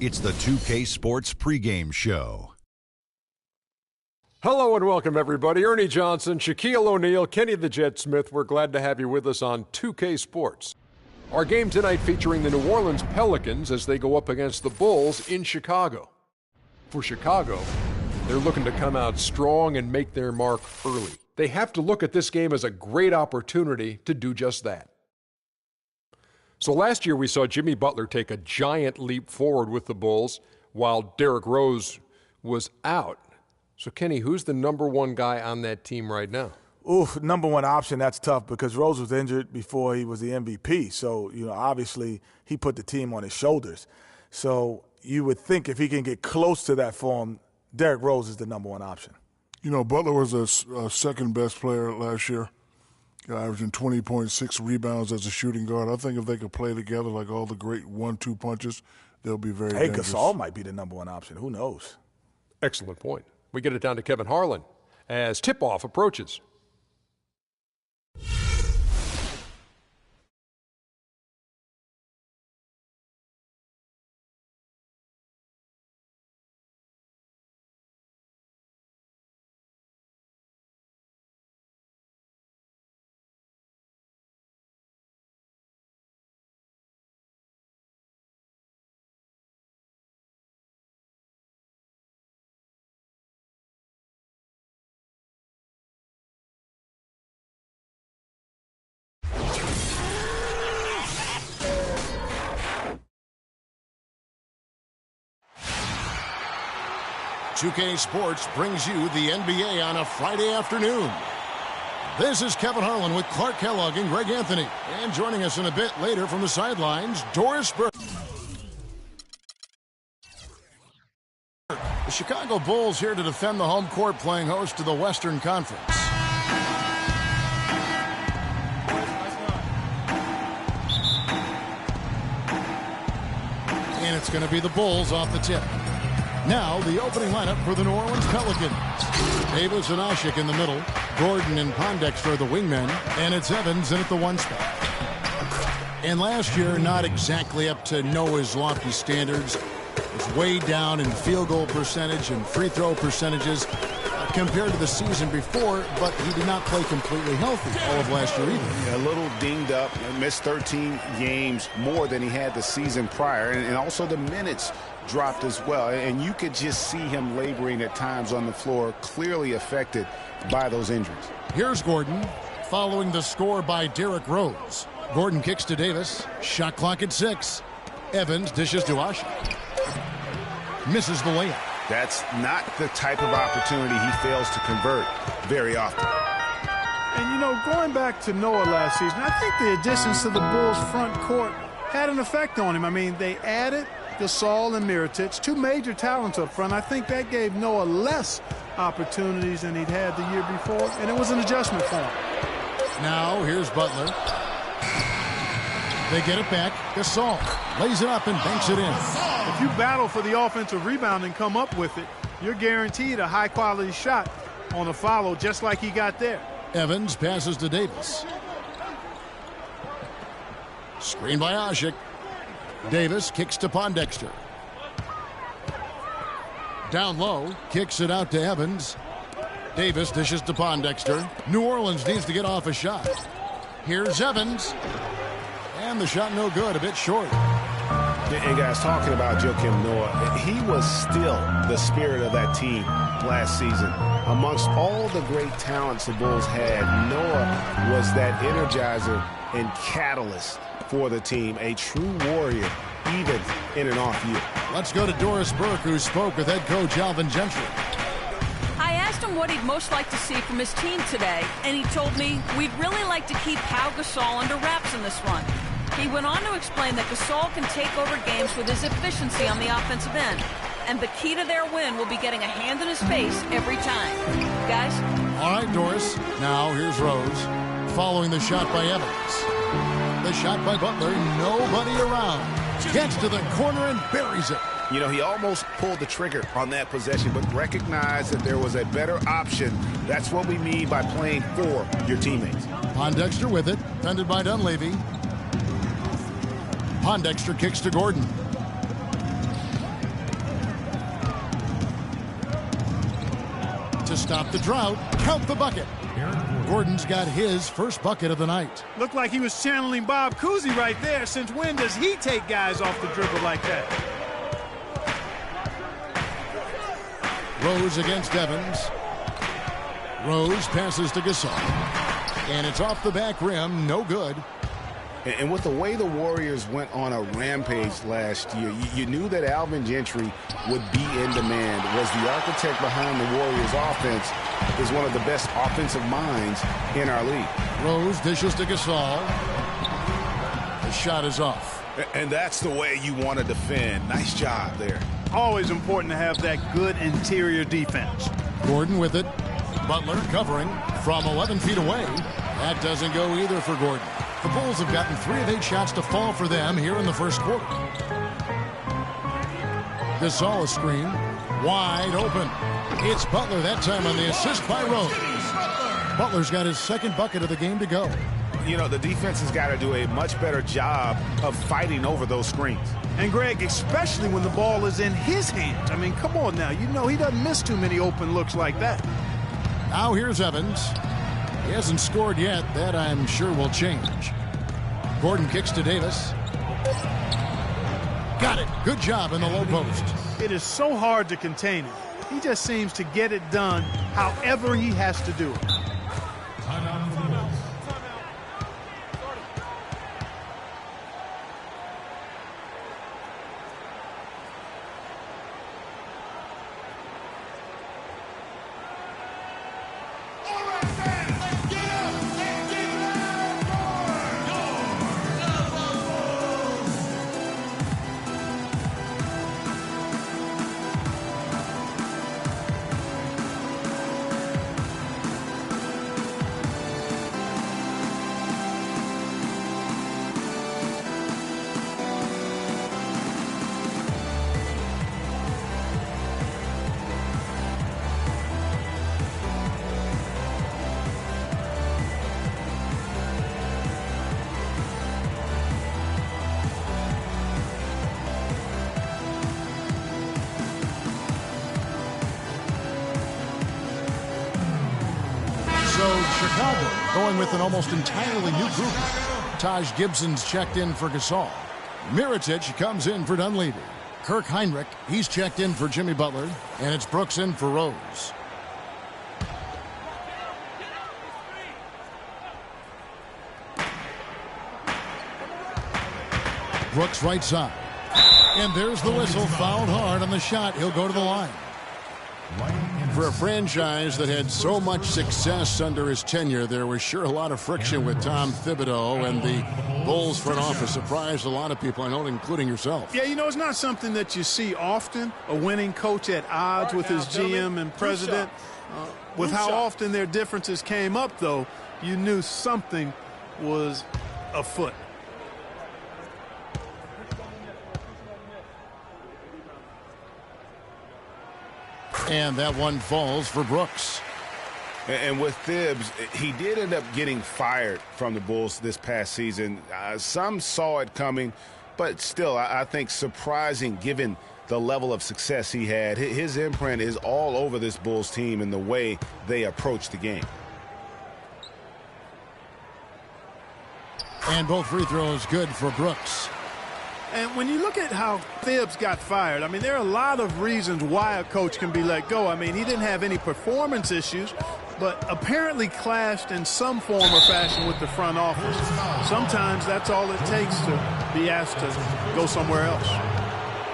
It's the 2K Sports pregame show. Hello and welcome, everybody. Ernie Johnson, Shaquille O'Neal, Kenny the Jet Smith. We're glad to have you with us on 2K Sports. Our game tonight featuring the New Orleans Pelicans as they go up against the Bulls in Chicago. For Chicago, they're looking to come out strong and make their mark early. They have to look at this game as a great opportunity to do just that. So last year we saw Jimmy Butler take a giant leap forward with the Bulls while Derrick Rose was out. So Kenny, who's the number one guy on that team right now? Oof, number one option, that's tough because Rose was injured before he was the MVP. So, obviously he put the team on his shoulders. So you would think if he can get close to that form, Derrick Rose is the number one option. Butler was a second best player last year, averaging 20.6 rebounds as a shooting guard. I think if they could play together like all the great 1-2 punches, they'll be very dangerous. Gasol might be the number one option. Who knows? Excellent point. We get it down to Kevin Harlan as tip-off approaches. 2K Sports brings you the NBA on a Friday afternoon. This is Kevin Harlan with Clark Kellogg and Greg Anthony. And joining us in a bit later from the sidelines, Doris Burke. The Chicago Bulls here to defend the home court, playing host to the Western Conference. And it's going to be the Bulls off the tip. Now, the opening lineup for the New Orleans Pelicans. Davis and Ashik in the middle. Gordon and Pondexter are the wingmen. And it's Evans in at the one spot. And last year, not exactly up to Noah's lofty standards. Was way down in field goal percentage and free throw percentages compared to the season before, but he did not play completely healthy all of last year either. Yeah, a little dinged up, missed 13 games more than he had the season prior, and also the minutes dropped as well, and you could just see him laboring at times on the floor, clearly affected by those injuries. Here's Gordon following the score by Derrick Rose. Gordon kicks to Davis, shot clock at 6. Evans dishes to Ashik. Misses the layup. That's not the type of opportunity he fails to convert very often. And, going back to Noah last season, I think the additions to the Bulls front court had an effect on him. I mean, they added Gasol and Mirotic, two major talents up front. I think that gave Noah less opportunities than he'd had the year before, and it was an adjustment for him. Now, here's Butler. They get it back. Gasol lays it up and banks it in. If you battle for the offensive rebound and come up with it, you're guaranteed a high-quality shot on a follow, just like he got there. Evans passes to Davis. Screen by Ashik. Davis kicks to Pondexter. Down low, kicks it out to Evans. Davis dishes to Pondexter. New Orleans needs to get off a shot. Here's Evans. And the shot no good, a bit short. And guys, talking about Joakim Noah, he was still the spirit of that team last season. Amongst all the great talents the Bulls had, Noah was that energizer and catalyst for the team, a true warrior, even in an off year. Let's go to Doris Burke, who spoke with head coach Alvin Gentry. I asked him what he'd most like to see from his team today, and he told me we'd really like to keep Pau Gasol under wraps in this run. He went on to explain that Gasol can take over games with his efficiency on the offensive end, and the key to their win will be getting a hand in his face every time. Guys? All right, Doris. Now here's Rose, following the shot by Evans. The shot by Butler, nobody around. Gets to the corner and buries it. He almost pulled the trigger on that possession, but recognized that there was a better option. That's what we mean by playing for your teammates. Pondexter with it, defended by Dunleavy. Pondexter kicks to Gordon. to stop the drought. Count the bucket. Gordon's got his first bucket of the night. Looked like he was channeling Bob Cousy right there. Since when does he take guys off the dribble like that? Rose against Evans. Rose passes to Gasol. And it's off the back rim. No good. And with the way the Warriors went on a rampage last year, you knew that Alvin Gentry would be in demand. Was the architect behind the Warriors' offense, is one of the best offensive minds in our league. Rose dishes to Gasol. The shot is off. And that's the way you want to defend. Nice job there. Always important to have that good interior defense. Gordon with it. Butler covering from 11 feet away. That doesn't go either for Gordon. The Bulls have gotten 3 of 8 shots to fall for them here in the first quarter. Gasol a screen. Wide open. It's Butler that time on the assist by Rose. Butler's got his second bucket of the game to go. You know, the defense has got to do a much better job of fighting over those screens. And, Greg, especially when the ball is in his hands. I mean, come on now. You know he doesn't miss too many open looks like that. Now here's Evans. He hasn't scored yet. That, I'm sure, will change. Gordon kicks to Davis. Got it. Good job in the low post. It is so hard to contain him. He just seems to get it done however he has to do it. Chicago going with an almost entirely new group. Taj Gibson's checked in for Gasol. Mirotic comes in for Dunleavy. Kirk Heinrich, he's checked in for Jimmy Butler. And it's Brooks in for Rose. Brooks right side. And there's the whistle. Fouled hard on the shot. He'll go to the line. For a franchise that had so much success under his tenure, there was sure a lot of friction with Tom Thibodeau, and the Bulls front office surprised a lot of people, I know, including yourself. Yeah, you know, it's not something that you see often, a winning coach at odds with his GM and president. With how often their differences came up, though, you knew something was afoot. And that one falls for Brooks. And with Thibs, he did end up getting fired from the Bulls this past season. Some saw it coming, but still, I think surprising given the level of success he had. His imprint is all over this Bulls team and the way they approach the game. And both free throws good for Brooks. And when you look at how Thibs got fired, I mean, there are a lot of reasons why a coach can be let go. I mean, he didn't have any performance issues, but apparently clashed in some form or fashion with the front office. Sometimes that's all it takes to be asked to go somewhere else.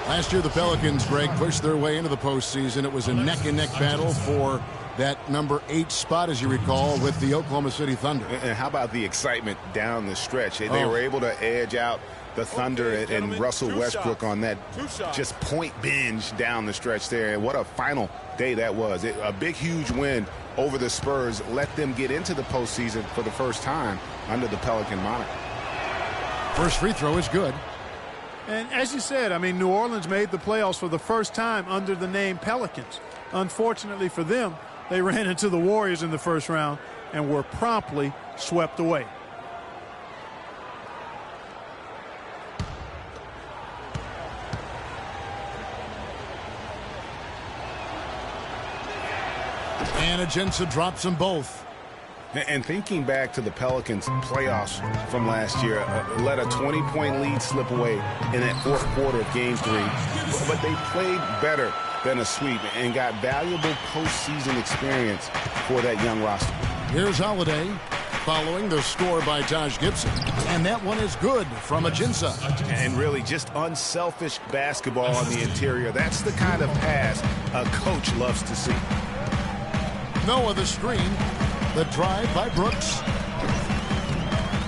Last year, the Pelicans, Greg, pushed their way into the postseason. It was a neck-and-neck battle for that number 8 spot, as you recall, with the Oklahoma City Thunder. And how about the excitement down the stretch? They were able to edge out the Thunder and Russell Westbrook on that just point binge down the stretch there. And what a final day that was. A big, huge win over the Spurs let them get into the postseason for the first time under the Pelican moniker. First free throw is good. And as you said, I mean, New Orleans made the playoffs for the first time under the name Pelicans. Unfortunately for them, they ran into the Warriors in the first round and were promptly swept away. And Ajinça drops them both. And thinking back to the Pelicans playoffs from last year, let a 20-point lead slip away in that fourth quarter of Game 3. But they played better than a sweep and got valuable postseason experience for that young roster. Here's Holiday following the score by Taj Gibson. And that one is good from Ajinça. And really just unselfish basketball on the interior. That's the kind of pass a coach loves to see. Noah the screen. The drive by Brooks.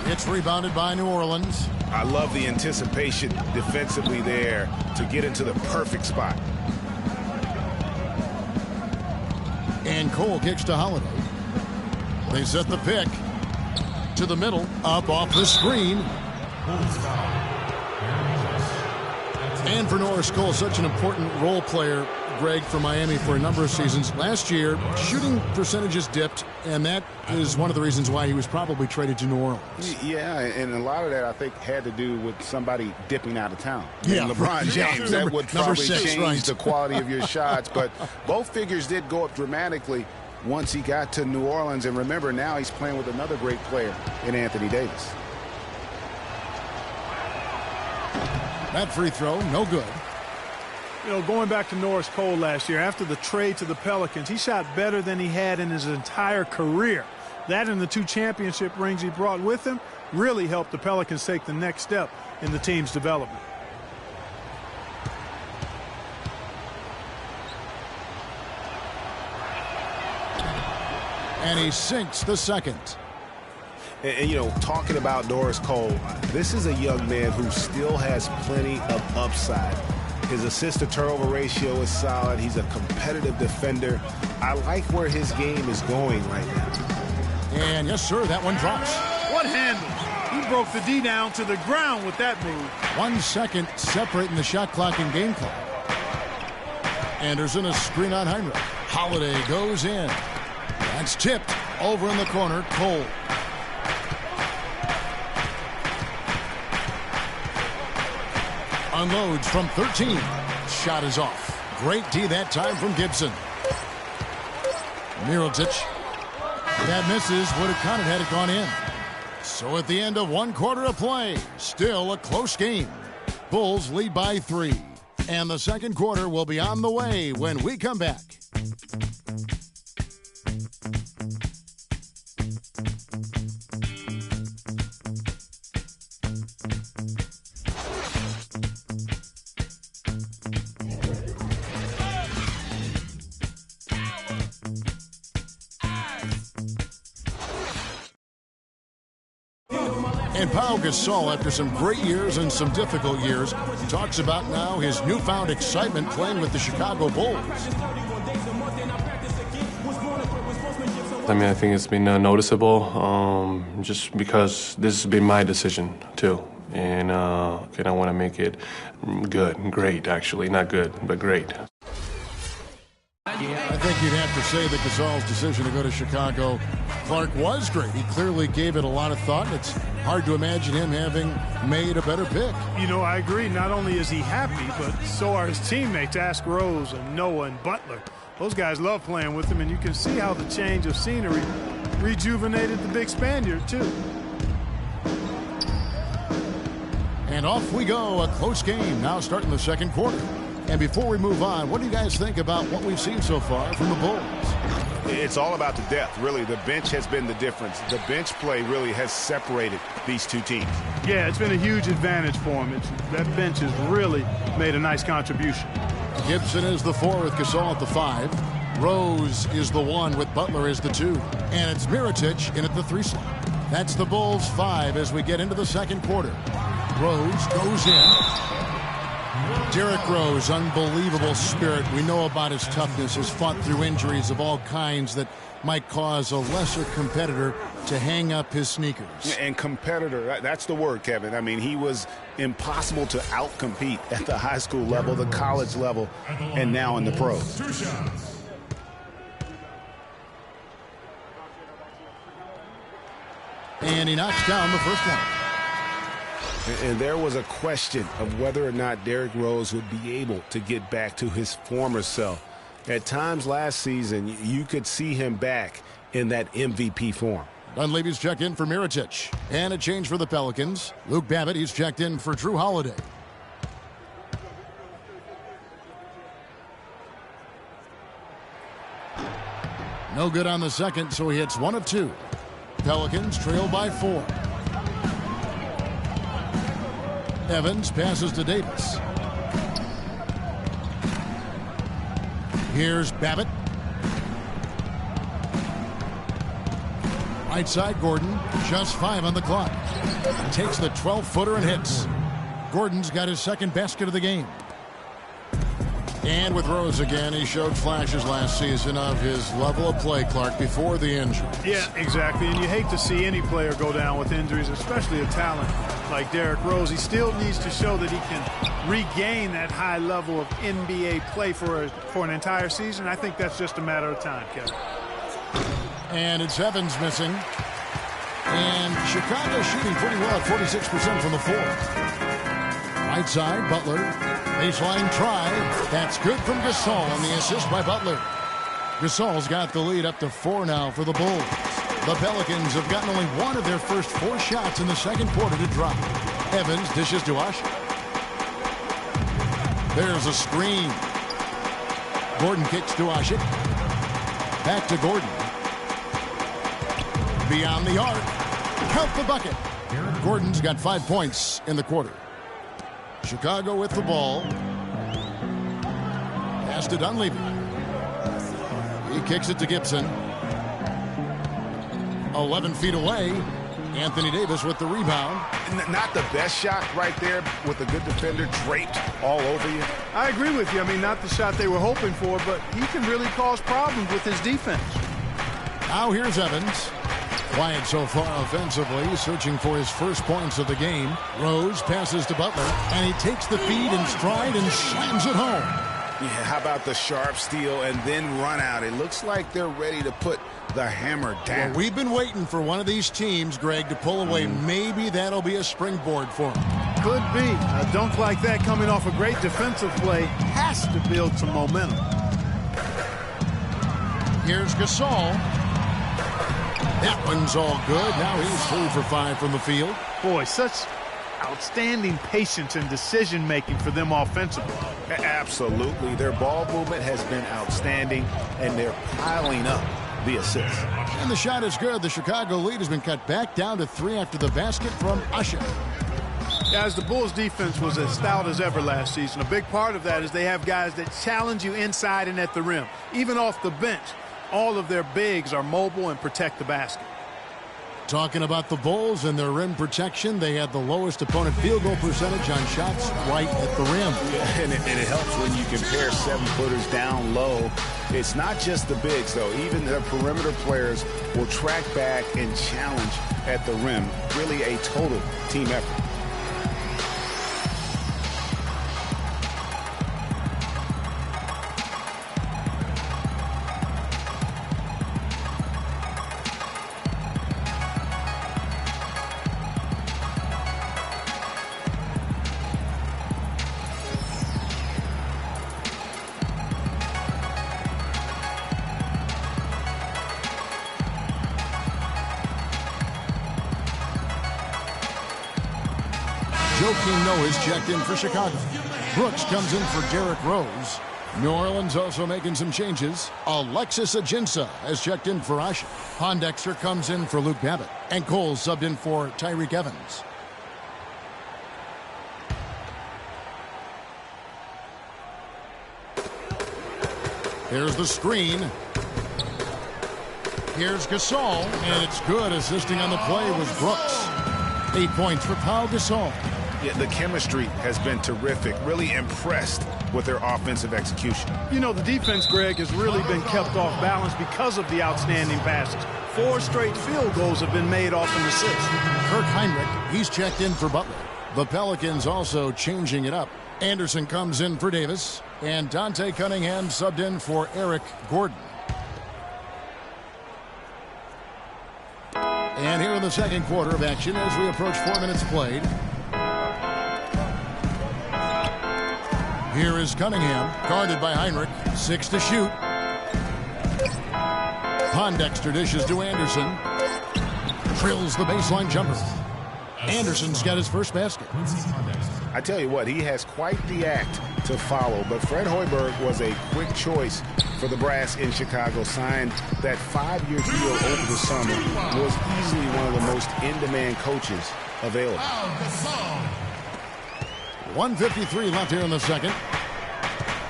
It's rebounded by New Orleans. I love the anticipation defensively there to get into the perfect spot. And Cole kicks to Holiday. They set the pick to the middle, up off the screen. And for Norris Cole, such an important role player, Greg, for Miami for a number of seasons. Last year, shooting percentages dipped, and that is one of the reasons why he was probably traded to New Orleans. Yeah, and a lot of that, I think, had to do with somebody dipping out of town. Yeah, and LeBron James, that would probably change the quality of your shots. But both figures did go up dramatically once he got to New Orleans. And remember, now he's playing with another great player in Anthony Davis. That free throw, no good. You know, going back to Norris Cole last year, after the trade to the Pelicans, he shot better than he had in his entire career. That and the 2 championship rings he brought with him really helped the Pelicans take the next step in the team's development. And he sinks the second. And, you know, talking about Norris Cole, this is a young man who still has plenty of upside. His assist-to-turnover ratio is solid. He's a competitive defender. I like where his game is going right now. And yes, sir, that one drops. What handle? He broke the D down to the ground with that move. 1 second separating the shot clock and game clock. Anderson a screen on Heinrich. Holiday goes in. That's tipped over in the corner. Cole. Unloads from 13. Shot is off. Great D that time from Gibson. Mirotic. That misses. Would have counted had it gone in. So at the end of 1 quarter of play, still a close game. Bulls lead by 3. And the second quarter will be on the way when we come back. And Pau Gasol, after some great years and some difficult years, talks about now his newfound excitement playing with the Chicago Bulls. I mean, I think it's been noticeable just because this has been my decision, too. And I want to make it great, actually. Not good, but great. I think you'd have to say that Gasol's decision to go to Chicago, Clark, was great. He clearly gave it a lot of thought. It's hard to imagine him having made a better pick. You know, I agree. Not only is he happy, but so are his teammates, Ask Rose and Noah and Butler. Those guys love playing with him, and you can see how the change of scenery rejuvenated the big Spaniard, too. And off we go. A close game now starting the second quarter. And before we move on, what do you guys think about what we've seen so far from the Bulls? It's all about the depth, really. The bench has been the difference. The bench play really has separated these two teams. Yeah, it's been a huge advantage for him. That bench has really made a nice contribution. Gibson is the 4 with Gasol at the 5. Rose is the 1 with Butler as the 2. And it's Mirotic in at the 3 slot. That's the Bulls 5 as we get into the second quarter. Rose goes in. Derrick Rose, unbelievable spirit. We know about his toughness, has fought through injuries of all kinds that might cause a lesser competitor to hang up his sneakers. And competitor, that's the word, Kevin. I mean, he was impossible to outcompete at the high school level, the college level, and now in the pros. And he knocks down the first one. And there was a question of whether or not Derrick Rose would be able to get back to his former self. At times last season, you could see him back in that MVP form. Dunleavy's checked in for Mirotic. And a change for the Pelicans. Luke Babbitt, he's checked in for Drew Holiday. No good on the second, so he hits 1 of 2. Pelicans trail by 4. Evans passes to Davis. Here's Babbitt. Right side, Gordon. Just 5 on the clock. Takes the 12-footer and hits. Gordon's got his second basket of the game. And with Rose again, he showed flashes last season of his level of play, Clark, before the injury. Yeah, exactly. And you hate to see any player go down with injuries, especially a talent like Derrick Rose. He still needs to show that he can regain that high level of NBA play for an entire season. I think that's just a matter of time, Kevin. And it's Evans missing. And Chicago shooting pretty well at 46% from the floor. Right side, Butler. Baseline try. That's good from Gasol on the assist by Butler. Gasol's got the lead up to 4 now for the Bulls. The Pelicans have gotten only 1 of their first 4 shots in the second quarter to drop. Evans dishes to Asher. There's a screen. Gordon kicks to Asher. Back to Gordon. Beyond the arc. Count the bucket. Gordon's got 5 points in the quarter. Chicago with the ball. Pass to Dunleavy. He kicks it to Gibson. 11 feet away. Anthony Davis with the rebound. Not the best shot right there with a good defender draped all over you. I agree with you. I mean, not the shot they were hoping for, but he can really cause problems with his defense. Now here's Evans. Quiet so far offensively, searching for his first points of the game. Rose passes to Butler, and he takes the feed in stride and slams it home. Yeah, how about the sharp steal and then run out? It looks like they're ready to put the hammer down. Well, we've been waiting for one of these teams, Greg, to pull away. Maybe that'll be a springboard for him. Could be. A dunk like that coming off a great defensive play has to build some momentum. Here's Gasol. That one's all good. Now he's 3 for 5 from the field. Boy, such outstanding patience and decision-making for them offensively. Absolutely. Their ball movement has been outstanding, and they're piling up the assists. And the shot is good. The Chicago lead has been cut back down to 3 after the basket from Asher. Guys, the Bulls' defense was as stout as ever last season. A big part of that is they have guys that challenge you inside and at the rim. Even off the bench, all of their bigs are mobile and protect the basket. Talking about the Bulls and their rim protection, they had the lowest opponent field goal percentage on shots right at the rim. Yeah, and it helps when you compare 7-footers down low. It's not just the bigs, though. Even the perimeter players will track back and challenge at the rim. Really a total team effort. Joakim Noah is checked in for Chicago. Brooks comes in for Derrick Rose. New Orleans also making some changes. Alexis Ajinça has checked in for Asher. Pondexter comes in for Luke Babbitt. And Cole subbed in for Tyreke Evans. Here's the screen. Here's Gasol, and it's good. Assisting on the play was Brooks. 8 points for Pau Gasol. Yeah, the chemistry has been terrific. Really impressed with their offensive execution. You know, the defense, Greg, has really been kept off balance because of the outstanding passes. 4 straight field goals have been made off an assist. Kirk Heinrich, he's checked in for Butler. The Pelicans also changing it up. Anderson comes in for Davis. And Dante Cunningham subbed in for Eric Gordon. And here in the second quarter of action as we approach 4 minutes played. Here is Cunningham, guarded by Heinrich. 6 to shoot. Pondexter dishes to Anderson. Drills the baseline jumper. Anderson's got his first basket. I tell you what, he has quite the act to follow, but Fred Hoiberg was a quick choice for the Brass in Chicago. Signed that 5-year deal over the summer. Was easily one of the most in-demand coaches available. 1:53 left here in the second.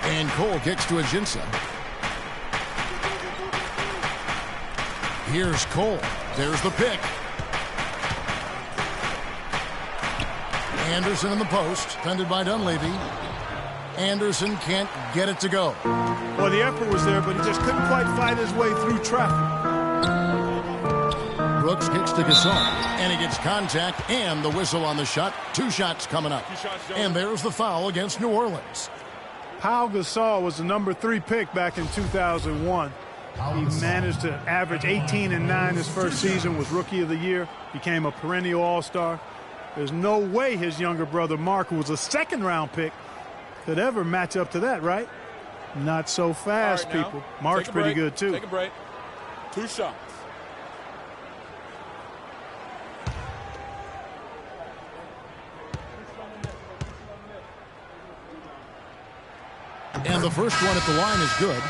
And Cole kicks to Ajinça. Here's Cole. There's the pick. Anderson in the post, defended by Dunleavy. Anderson can't get it to go. Well, the effort was there, but he just couldn't quite fight his way through traffic. Brooks kicks to Gasol, and he gets contact and the whistle on the shot. 2 shots coming up. And there's the foul against New Orleans. Pau Gasol was the number 3 pick back in 2001. He managed to average 18 and 9 his first season, was Rookie of the Year, became a perennial All-Star. There's no way his younger brother Mark, who was a second-round pick, could ever match up to that, right? Not so fast, right, people. Mark's pretty good, too. Take a break. 2 shots. And the first one at the line is good.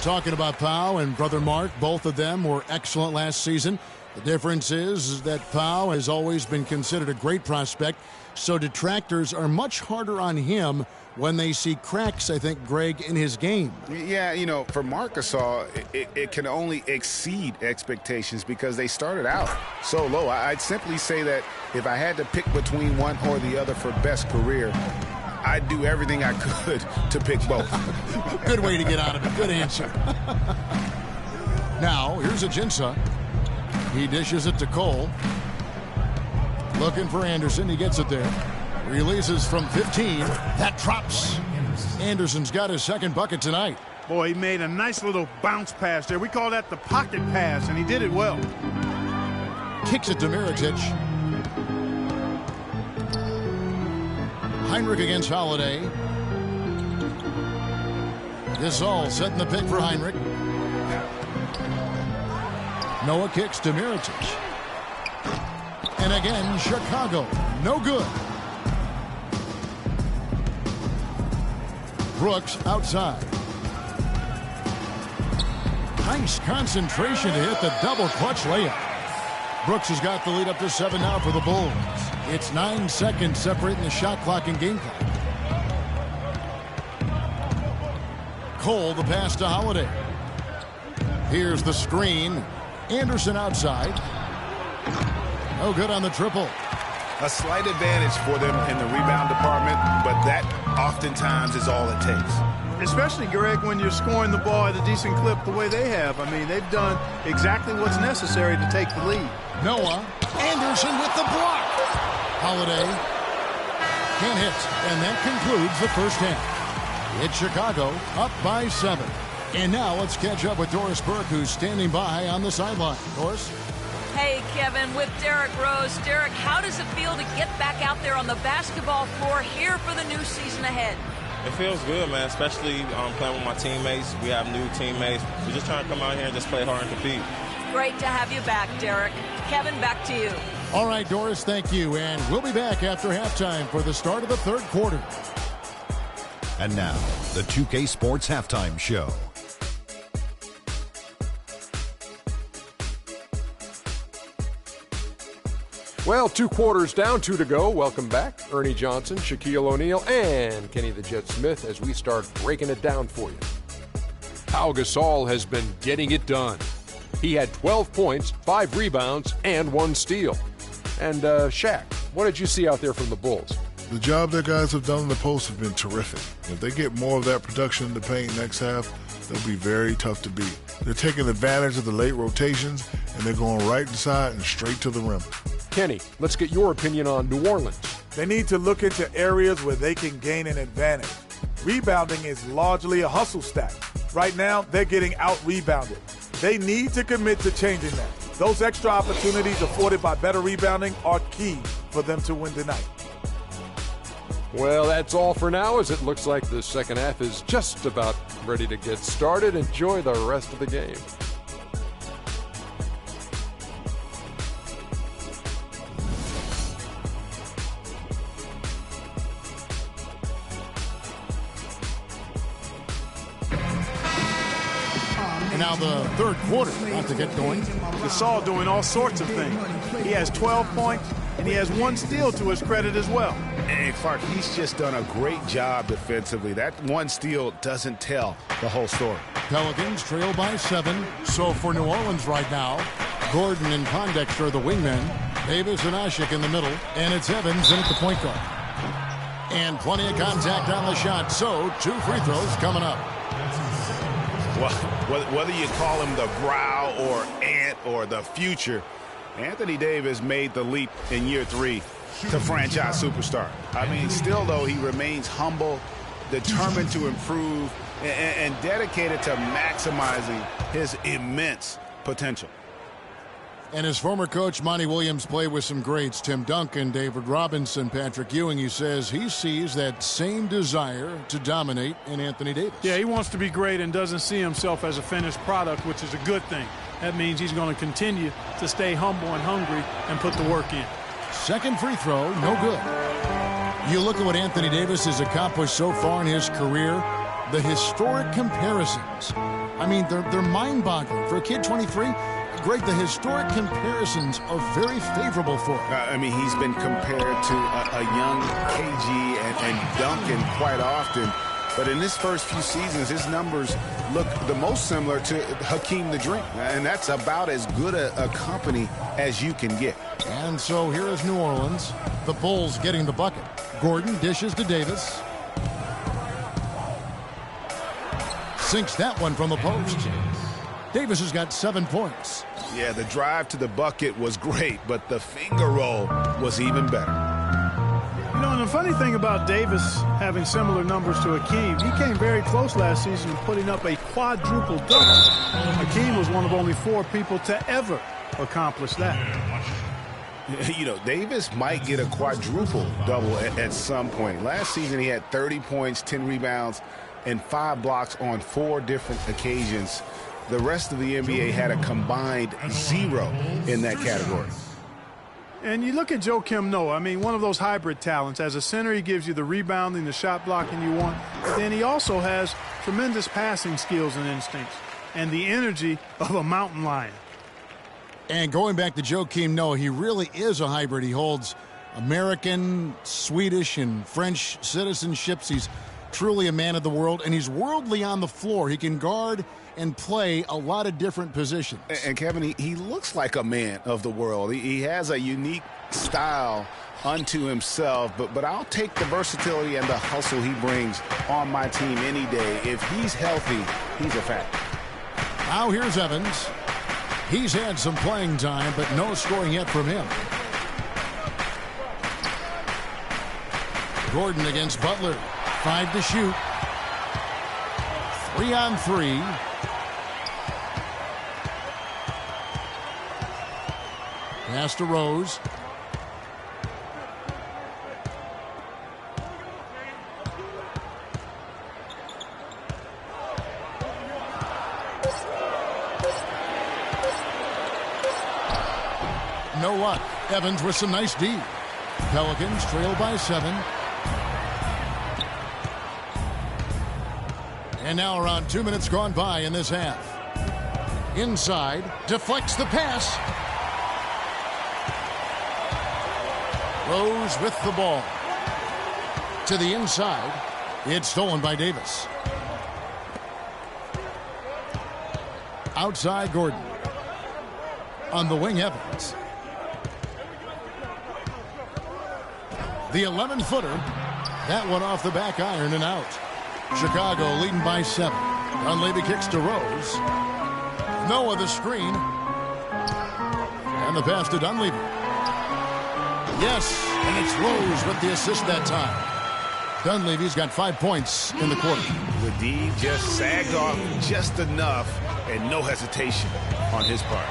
Talking about Pau and brother Mark, both of them were excellent last season. The difference is that Pau has always been considered a great prospect, so detractors are much harder on him when they see cracks, I think, Greg, in his game. Yeah, you know, for Marc Gasol, it can only exceed expectations because they started out so low. I'd simply say that if I had to pick between one or the other for best career, I'd do everything I could to pick both. Good way to get out of it. Good answer. Now, here's Ajinça. He dishes it to Cole. Looking for Anderson. He gets it there. Releases from 15. That drops. Anderson's got his second bucket tonight. Boy, he made a nice little bounce pass there. We call that the pocket pass, and he did it well. Kicks it to Mirotic. Heinrich against Holiday. Gasol setting the pick for Heinrich. Noah kicks to Mirotic. And again, Chicago. No good. Brooks outside. Nice concentration to hit the double clutch layup. Brooks has got the lead up to 7 now for the Bulls. It's 9 seconds separating the shot clock and game clock. Cole, the pass to Holiday. Here's the screen. Anderson outside. No good on the triple. A slight advantage for them in the rebound department, but that oftentimes is all it takes. Especially, Greg, when you're scoring the ball at a decent clip the way they have. I mean, they've done exactly what's necessary to take the lead. Noah. Anderson with the block. Holiday can't hit, and that concludes the first half. It's Chicago up by 7. And now let's catch up with Doris Burke, who's standing by on the sideline. Doris? Hey, Kevin, with Derrick Rose. Derrick, how does it feel to get back out there on the basketball floor here for the new season ahead? It feels good, man, especially playing with my teammates. We have new teammates. We're just trying to come out here and just play hard and compete. Great to have you back, Derrick. Kevin, back to you. All right, Doris, thank you. And we'll be back after halftime for the start of the third quarter. And now, the 2K Sports Halftime Show. Well, 2 quarters down, 2 to go. Welcome back. Ernie Johnson, Shaquille O'Neal, and Kenny the Jet Smith as we start breaking it down for you. Pau Gasol has been getting it done. He had 12 points, 5 rebounds, and 1 steal. And Shaq, what did you see out there from the Bulls? The job that guys have done in the post have been terrific. If they get more of that production in the paint next half, they'll be very tough to beat. They're taking advantage of the late rotations, and they're going right inside and straight to the rim. Kenny, let's get your opinion on New Orleans. They need to look into areas where they can gain an advantage. Rebounding is largely a hustle stack. Right now, they're getting out-rebounded. They need to commit to changing that. Those extra opportunities afforded by better rebounding are key for them to win tonight. Well, that's all for now, as it looks like the second half is just about ready to get started. Enjoy the rest of the game. And now the third quarter about to get going. Gasol doing all sorts of things. He has 12 points, and he has 1 steal to his credit as well. And Clark, he's just done a great job defensively. That 1 steal doesn't tell the whole story. Pelicans trail by 7. So for New Orleans right now, Gordon and Pondexter are the wingmen. Davis and Ashik in the middle. And it's Evans in at the point guard. And plenty of contact on the shot. So 2 free throws coming up. Well, whether you call him the brow or ant or the future, Anthony Davis made the leap in year 3 to franchise superstar. I mean, still, though, he remains humble, determined to improve, and dedicated to maximizing his immense potential. And his former coach, Monty Williams, played with some greats. Tim Duncan, David Robinson, Patrick Ewing. He says he sees that same desire to dominate in Anthony Davis. Yeah, he wants to be great and doesn't see himself as a finished product, which is a good thing. That means he's going to continue to stay humble and hungry and put the work in. Second free throw, no good. You look at what Anthony Davis has accomplished so far in his career, the historic comparisons. I mean, they're mind-boggling. For a kid 23, Greg, the historic comparisons are very favorable for him. I mean, he's been compared to a young KG and Duncan quite often. But in his first few seasons, his numbers look the most similar to Hakeem the Dream. And that's about as good a company as you can get. And so here is New Orleans. The Bulls getting the bucket. Gordon dishes to Davis. Sinks that one from the post. Davis has got 7 points. Yeah, the drive to the bucket was great, but the finger roll was even better. You know, and the funny thing about Davis having similar numbers to Hakeem, he came very close last season in putting up a quadruple double. Hakeem was one of only 4 people to ever accomplish that. You know, Davis might get a quadruple double at some point. Last season, he had 30 points, 10 rebounds, and 5 blocks on 4 different occasions. The rest of the NBA had a combined 0 in that category. And you look at Joakim Noah, I mean, one of those hybrid talents. As a center, he gives you the rebounding, the shot blocking you want. But then he also has tremendous passing skills and instincts and the energy of a mountain lion. And going back to Joakim Noah, he really is a hybrid. He holds American, Swedish, and French citizenships. He's truly a man of the world, and he's worldly on the floor. He can guard and play a lot of different positions. And Kevin, he looks like a man of the world. He has a unique style unto himself, but I'll take the versatility and the hustle he brings on my team any day. If he's healthy, he's a factor. Now here's Evans. He's had some playing time, but no scoring yet from him. Gordon against Butler. 5 to shoot. 3 on 3. Pass to Rose. No luck. Evans with some nice D. Pelicans trail by 7. And now around 2 minutes gone by in this half. Inside, deflects the pass. Rose with the ball. To the inside. It's stolen by Davis. Outside Gordon. On the wing, Evans. The 11-footer. That one off the back iron and out. Chicago leading by 7. Dunleavy kicks to Rose. Noah the screen. And the pass to Dunleavy. Yes, and it's Rose with the assist that time. Dunleavy's got 5 points in the quarter. The D just sagged off just enough and no hesitation on his part.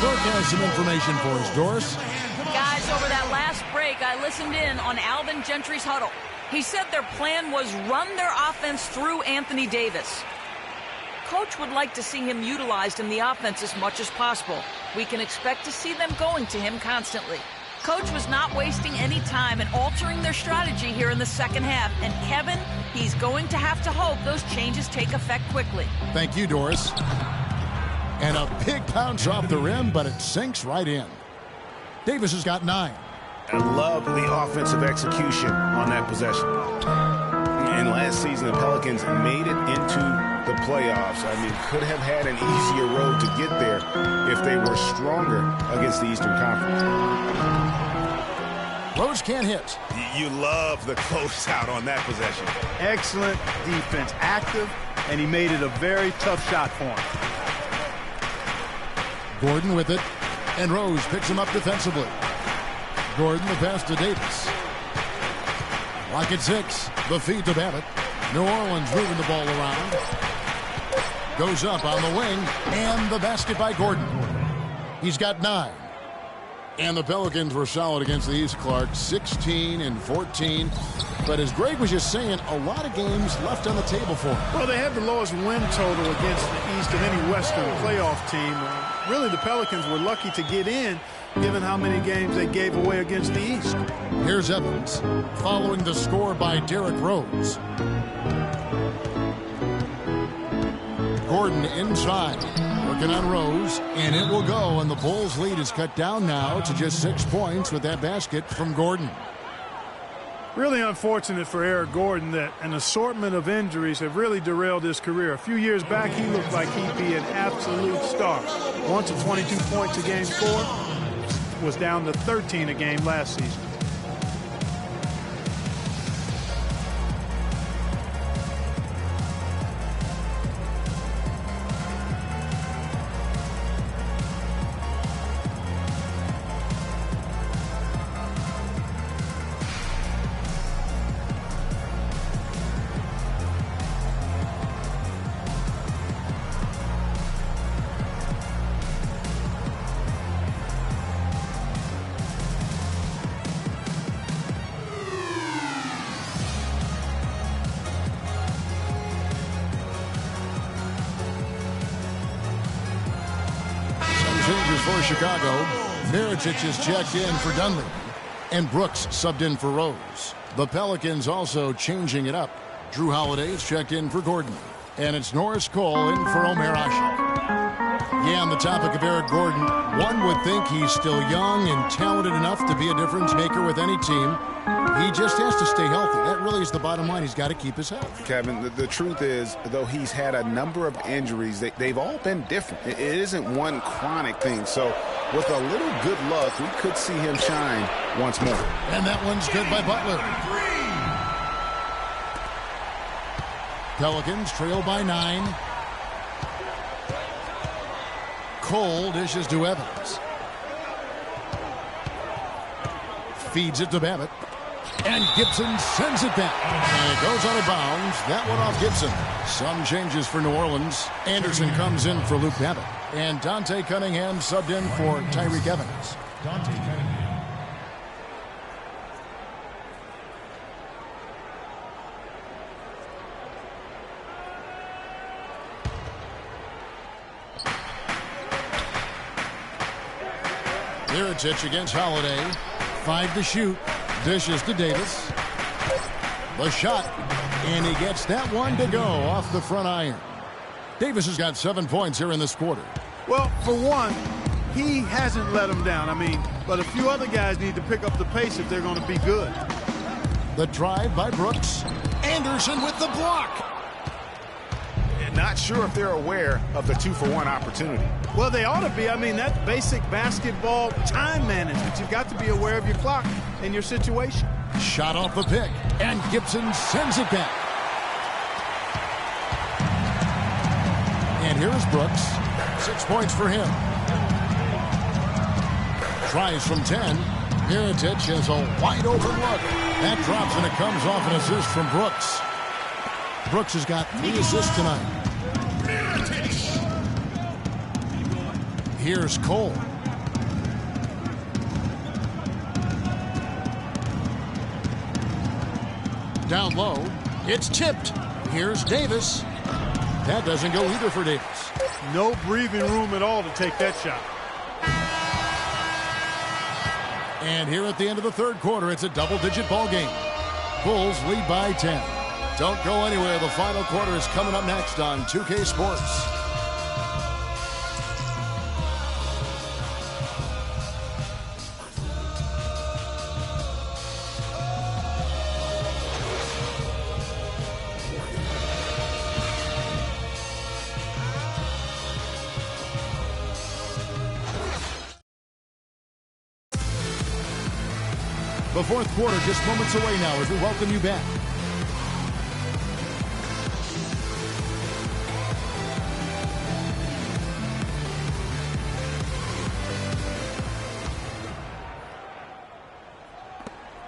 Burke has some information for us. Doris? Guys, over that last break, I listened in on Alvin Gentry's huddle. He said their plan was run their offense through Anthony Davis. Coach would like to see him utilized in the offense as much as possible. We can expect to see them going to him constantly. Coach was not wasting any time in altering their strategy here in the second half. And Kevin, he's going to have to hope those changes take effect quickly. Thank you, Doris. And a big bounce off the rim, but it sinks right in. Davis has got 9. I love the offensive execution on that possession. And last season, the Pelicans made it into the playoffs. I mean, could have had an easier road to get there if they were stronger against the Eastern Conference. Rose can't hit. You love the closeout on that possession. Excellent defense, active, and he made it a very tough shot for him. Gordon with it, and Rose picks him up defensively. Gordon the pass to Davis. Rocket 6, the feed to Babbitt. New Orleans moving the ball around. Goes up on the wing, and the basket by Gordon. He's got 9. And the Pelicans were solid against the East, Clark, 16 and 14. But as Greg was just saying, a lot of games left on the table for them. Well, they had the lowest win total against the East of any Western playoff team. Really, the Pelicans were lucky to get in, given how many games they gave away against the East. Here's Evans, following the score by Derrick Rose. Gordon inside, working on Rose, and it will go, and the Bulls' lead is cut down now to just 6 points with that basket from Gordon. Really unfortunate for Eric Gordon that an assortment of injuries have really derailed his career. A few years back, he looked like he'd be an absolute star. Once at 22 points a game scored, was down to 13 a game last season. For Chicago, Mirotic is checked in for Dunley, and Brooks subbed in for Rose. The Pelicans also changing it up. Drew Holiday is checked in for Gordon, and it's Norris Cole in for Omer Asik. Yeah, on the topic of Eric Gordon, one would think he's still young and talented enough to be a difference maker with any team. He just has to stay healthy. That really is the bottom line. He's got to keep his health. Kevin, the truth is, though he's had a number of injuries, they've all been different. It isn't one chronic thing. So with a little good luck, we could see him shine once more. And that one's good by Butler. Pelicans trail by 9. Cole dishes to Evans. Feeds it to Babbitt. And Gibson sends it back. And it goes out of bounds. That one off Gibson. Some changes for New Orleans. Anderson comes in for Luke Babbitt. And Dante Cunningham subbed in for Tyreek Evans. Dante Cunningham. Mirotic against Holiday. 5 to shoot. Dishes to Davis. The shot. And he gets that one to go off the front iron. Davis has got 7 points here in this quarter. Well, for one, he hasn't let them down. I mean, but a few other guys need to pick up the pace if they're going to be good. The drive by Brooks. Anderson with the block. Not sure if they're aware of the 2-for-1 opportunity. Well, they ought to be. I mean, that's basic basketball time management. You've got to be aware of your clock and your situation. Shot off the pick, and Gibson sends it back. And here's Brooks. 6 points for him. Tries from 10. Mirotic has a wide open look. That drops, and it comes off an assist from Brooks. Brooks has got 3 assists tonight. Here's Cole. Down low. It's tipped. Here's Davis. That doesn't go either for Davis. No breathing room at all to take that shot. And here at the end of the third quarter, it's a double-digit ball game. Bulls lead by 10. Don't go anywhere. The final quarter is coming up next on 2K Sports. The fourth quarter just moments away now as we welcome you back.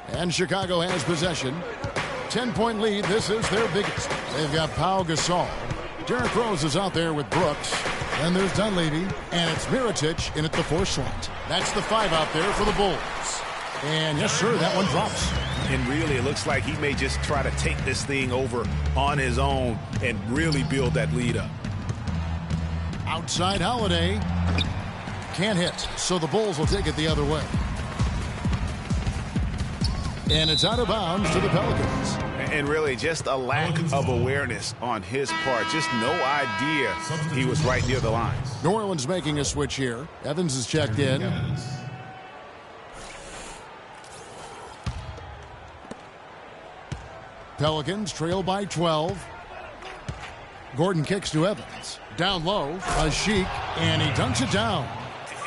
And Chicago has possession. 10-point lead. This is their biggest. They've got Pau Gasol. Derrick Rose is out there with Brooks. And there's Dunleavy. And it's Mirotic in at the 4 slot. That's the 5 out there for the Bulls. And yes, sir, that one drops. And really, it looks like he may just try to take this thing over on his own and really build that lead up. Outside Holiday. Can't hit, so the Bulls will take it the other way. And it's out of bounds to the Pelicans. And really, just a lack of awareness on his part. Just no idea he was right near the line. New Orleans making a switch here. Evans is checked in. Pelicans trail by 12. Gordon kicks to Evans. Down low, a Sheik, and he dunks it down.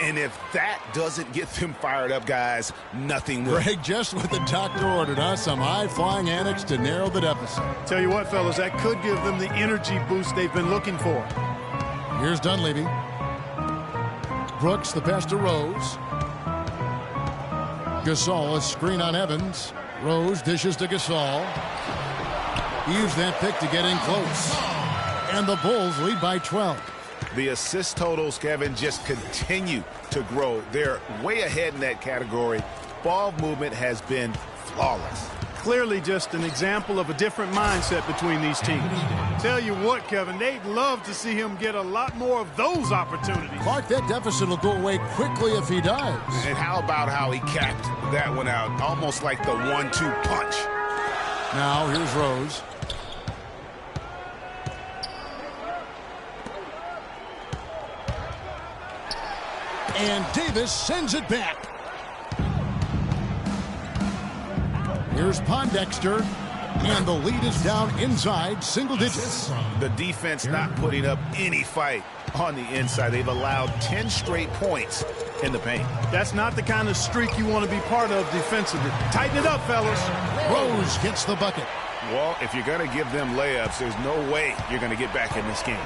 And if that doesn't get them fired up, guys, nothing will. Greg, just what the doctor ordered, huh? Some high-flying antics to narrow the deficit. Tell you what, fellas, that could give them the energy boost they've been looking for. Here's Dunleavy. Brooks, the pass to Rose. Gasol, a screen on Evans. Rose dishes to Gasol. He used that pick to get in close. And the Bulls lead by 12. The assist totals, Kevin, just continue to grow. They're way ahead in that category. Ball movement has been flawless. Clearly just an example of a different mindset between these teams. Tell you what, Kevin, they'd love to see him get a lot more of those opportunities. Clark, that deficit will go away quickly if he does. And how about how he capped that one out? Almost like the 1-2 punch. Now here's Rose. And Davis sends it back. Here's Pondexter. And the lead is down inside single digits. The defense not putting up any fight on the inside. They've allowed 10 straight points in the paint. That's not the kind of streak you want to be part of defensively. Tighten it up, fellas. Rose gets the bucket. Well, if you're going to give them layups, there's no way you're going to get back in this game.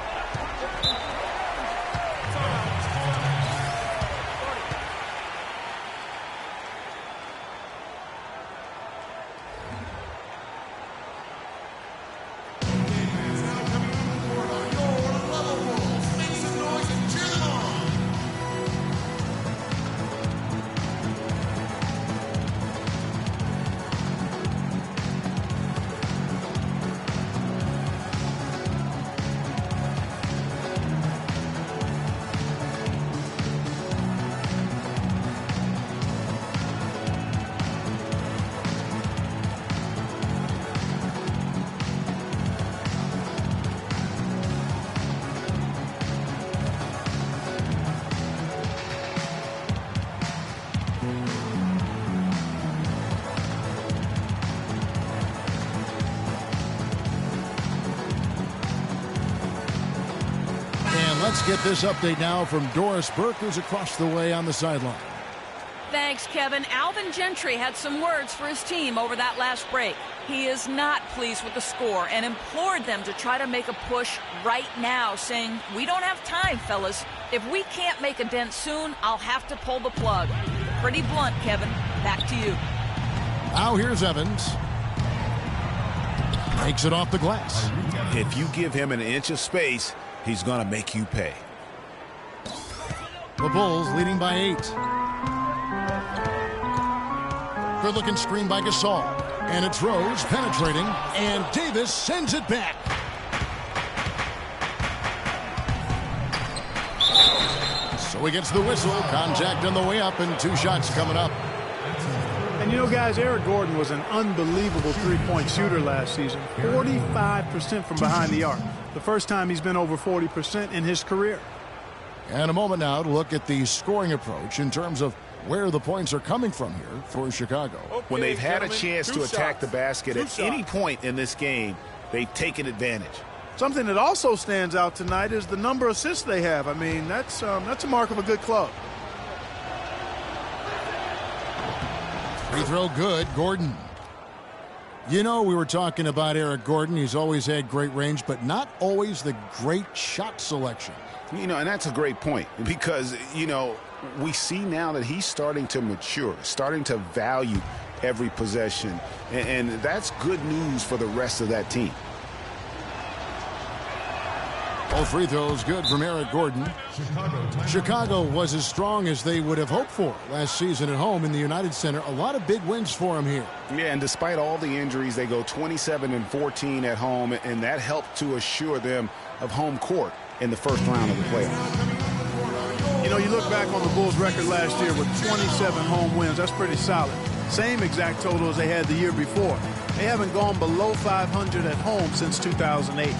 Let's get this update now from Doris Burke, who's across the way on the sideline. Thanks, Kevin. Alvin Gentry had some words for his team over that last break. He is not pleased with the score and implored them to try to make a push right now, saying, "We don't have time, fellas. If we can't make a dent soon, I'll have to pull the plug." Pretty blunt, Kevin. Back to you. Now here's Evans. Takes it off the glass. If you give him an inch of space, he's going to make you pay. The Bulls leading by 8. Good-looking screen by Gasol. And it's Rose penetrating, and Davis sends it back. So he gets the whistle. Contact on the way up, and 2 shots coming up. And you know, guys, Eric Gordon was an unbelievable three-point shooter last season. 45% from behind the arc. The first time he's been over 40% in his career. And a moment now to look at the scoring approach in terms of where the points are coming from here for Chicago. When they've had a chance to attack the basket at any point in this game, they've taken advantage. Something that also stands out tonight is the number of assists they have. I mean, that's a mark of a good club. Free throw good, Gordon. You know, we were talking about Eric Gordon. He's always had great range, but not always the great shot selection. You know, and that's a great point because, you know, we see now that he's starting to mature, starting to value every possession, and that's good news for the rest of that team. All free throws good from Eric Gordon. Chicago was as strong as they would have hoped for last season at home in the United Center. A lot of big wins for him here. Yeah, and despite all the injuries, they go 27-14 at home, and that helped to assure them of home court in the first round of the playoffs. You know, you look back on the Bulls' record last year with 27 home wins. That's pretty solid. Same exact total as they had the year before. They haven't gone below 500 at home since 2008.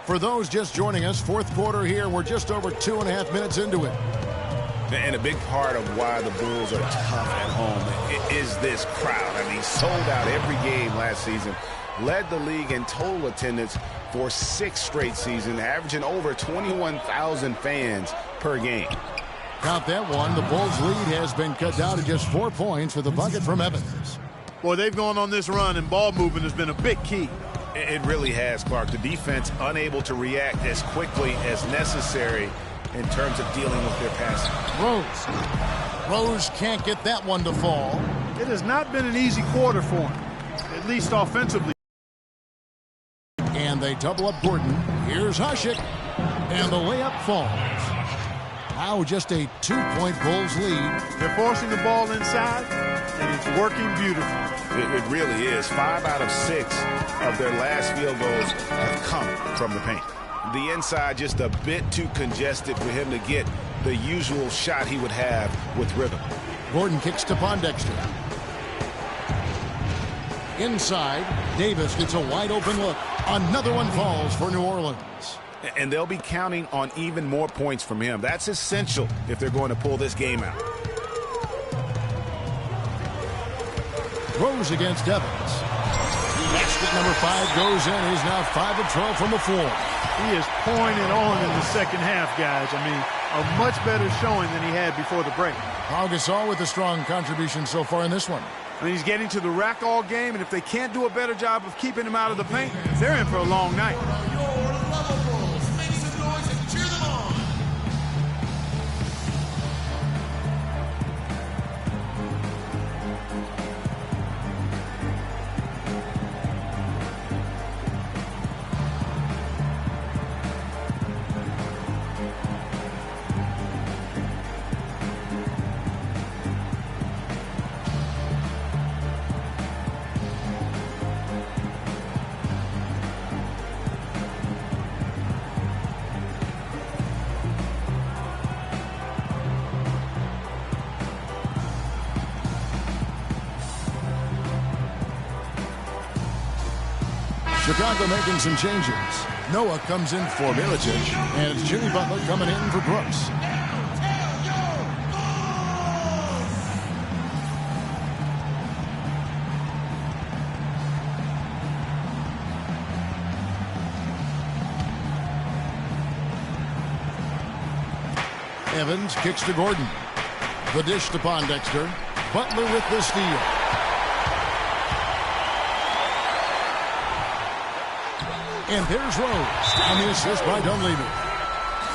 For those just joining us, fourth quarter here. We're just over 2.5 minutes into it. And a big part of why the Bulls are tough at home is this crowd. I mean, sold out every game last season. Led the league in total attendance for 6 straight seasons, averaging over 21,000 fans per game. Count that one. The Bulls' lead has been cut down to just 4 points with a bucket from Evans. Boy, they've gone on this run, and ball movement has been a big key. It really has, Clark. The defense unable to react as quickly as necessary in terms of dealing with their passing. Rose can't get that one to fall. It has not been an easy quarter for him, at least offensively. And they double up Gordon. Here's Hasek. And the layup falls. Now just a 2-point Bulls lead. They're forcing the ball inside, and it's working beautifully. It really is. 5 out of 6 of their last field goals have come from the paint. The inside just a bit too congested for him to get the usual shot he would have with rhythm. Gordon kicks to Pondexter. Inside, Davis gets a wide open look. Another one falls for New Orleans. And they'll be counting on even more points from him. That's essential if they're going to pull this game out. Rose against Evans. Basket number 5 goes in. He's now 5 of 12 from the floor. He is pouring it on in the second half, guys. I mean, a much better showing than he had before the break. Pau Gasol with a strong contribution so far in this one. I mean, he's getting to the rack all game, and if they can't do a better job of keeping him out of the paint, they're in for a long night. Chicago making some changes. Noah comes in for Mirotic, and it's Jimmy Butler coming in for Brooks. Evans kicks to Gordon. The dish to Pondexter. Butler with the steal. And there's Rose. And the assist by Dunleavy.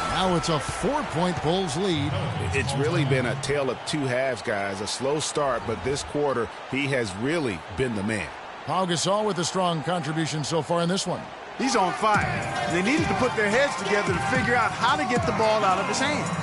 Now it's a 4-point Bulls lead. It's really been a tale of two halves, guys. A slow start, but this quarter, he has really been the man. Pau Gasol with a strong contribution so far in this one. He's on fire. They needed to put their heads together to figure out how to get the ball out of his hand.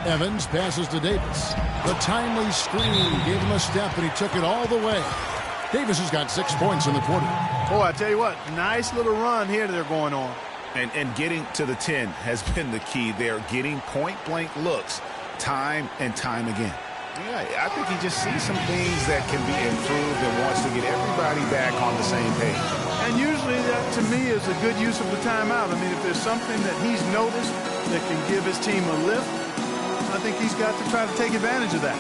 Evans passes to Davis. The timely screen gave him a step, and he took it all the way. Davis has got 6 points in the quarter. Oh, I tell you what, nice little run here they're going on. And getting to the 10 has been the key. They're getting point-blank looks time and time again. Yeah, I think he just sees some things that can be improved and wants to get everybody back on the same page. And usually that, to me, is a good use of the timeout. I mean, if there's something that he's noticed that can give his team a lift, I think he's got to try to take advantage of that.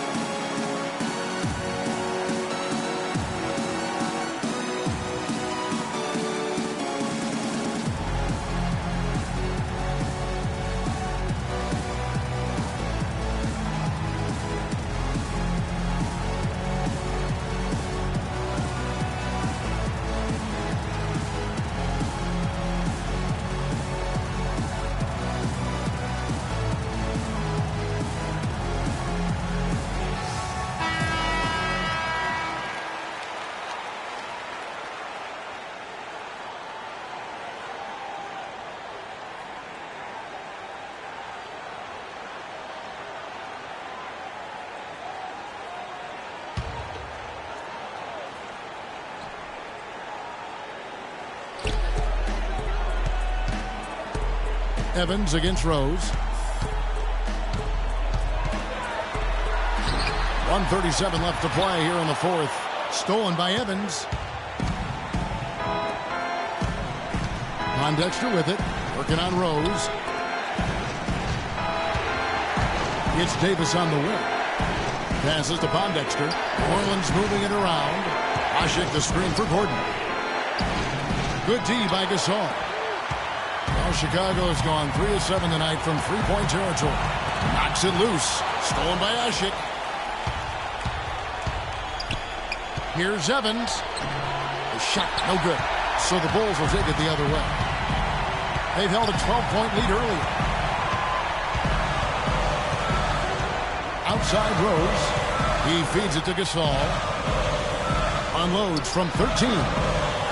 Evans against Rose. 1:37 left to play here in the fourth. Stolen by Evans. Pondexter with it. Working on Rose. It's Davis on the wing. Passes to Pondexter. Orland's moving it around. Ashik the screen for Gordon. Good D by Gasol. Well, Chicago has gone 3 of 7 tonight from three-point territory. Knocks it loose. Stolen by Ashik. Here's Evans. The shot, no good. So the Bulls will take it the other way. They've held a 12-point lead earlier. Outside Rose. He feeds it to Gasol. Unloads from 13.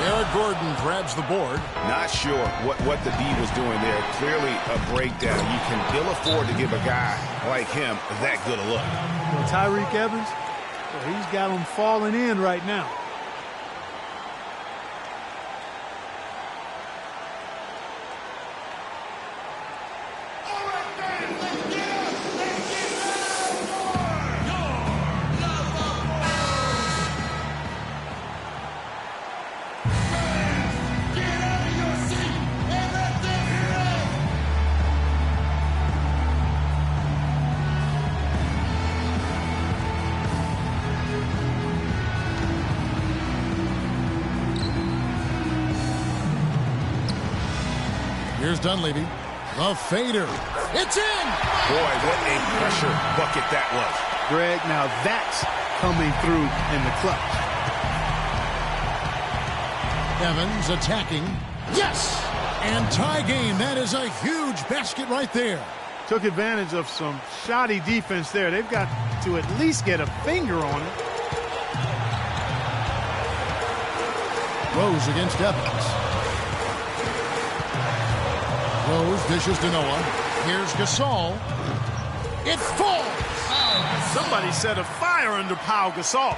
Eric Gordon grabs the board. Not sure what the D was doing there. Clearly a breakdown. You can ill afford to give a guy like him that good a look. Well, Tyreek Evans, well, he's got him falling in right now. Here's Dunleavy. The fader. It's in! Boy, what a pressure bucket that was. Greg, now that's coming through in the clutch. Evans attacking. Yes! And tie game. That is a huge basket right there. Took advantage of some shoddy defense there. They've got to at least get a finger on it. Rose against Evans. Rose dishes to Noah. Here's Gasol. It falls! Somebody set a fire under Pau Gasol.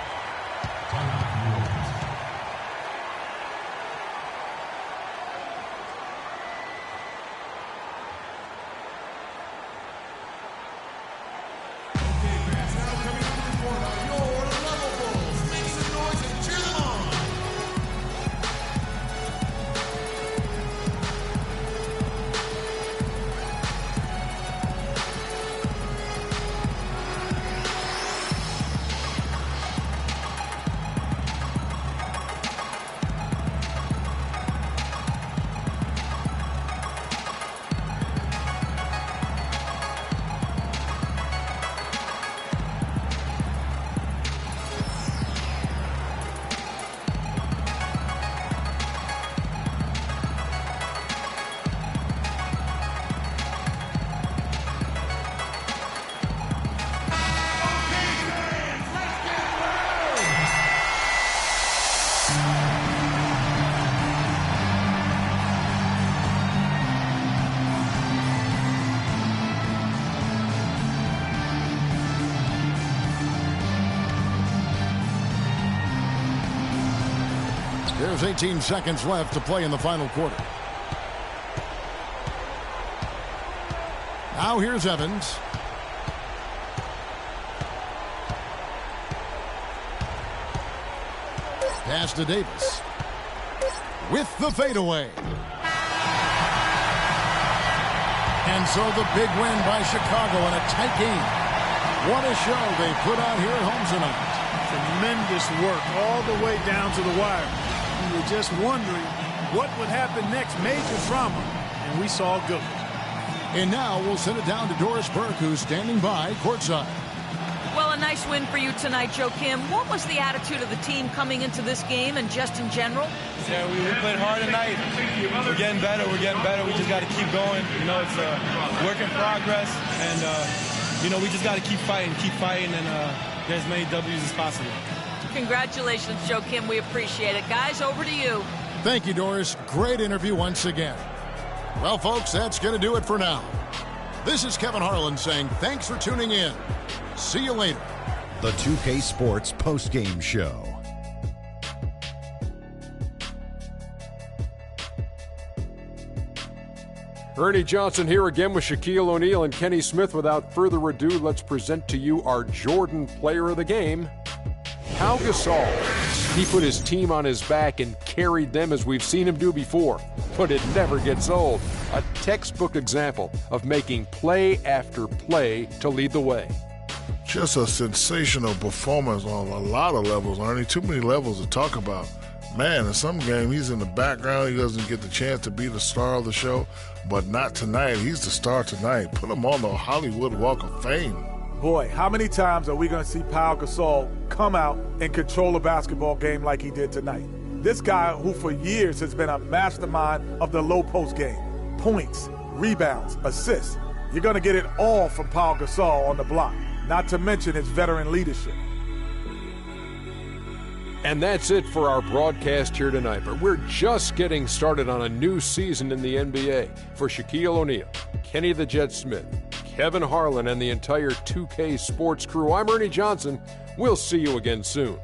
There's 18 seconds left to play in the final quarter. Now here's Evans. Pass to Davis. With the fadeaway. And so the big win by Chicago in a tight game. What a show they put on here at home tonight. Tremendous work all the way down to the wire. We were just wondering what would happen next. Major drama, and we saw good. And now we'll send it down to Doris Burke, who's standing by courtside. Well, a nice win for you tonight, Joakim. What was the attitude of the team coming into this game and just in general? Yeah, we played hard tonight. We're getting better. We just got to keep going. You know, it's a work in progress. And, you know, we just got to keep fighting, and get as many W's as possible. Congratulations, Joakim. We appreciate it. Guys, over to you. Thank you, Doris. Great interview once again. Well, folks, that's going to do it for now. This is Kevin Harlan saying thanks for tuning in. See you later. The 2K Sports Postgame Show. Ernie Johnson here again with Shaquille O'Neal and Kenny Smith. Without further ado, let's present to you our Jordan Player of the Game, Pau Gasol. He put his team on his back and carried them as we've seen him do before, but it never gets old. A textbook example of making play after play to lead the way. Just a sensational performance on a lot of levels, Ernie. Too many levels to talk about. Man, in some game, he's in the background. He doesn't get the chance to be the star of the show, but not tonight. He's the star tonight. Put him on the Hollywood Walk of Fame. Boy, how many times are we going to see Pau Gasol come out and control a basketball game like he did tonight? This guy who for years has been a mastermind of the low post game. Points, rebounds, assists. You're going to get it all from Pau Gasol on the block, not to mention his veteran leadership. And that's it for our broadcast here tonight. But we're just getting started on a new season in the NBA. For Shaquille O'Neal, Kenny the Jet Smith, Kevin Harlan, and the entire 2K Sports crew, I'm Ernie Johnson. We'll see you again soon.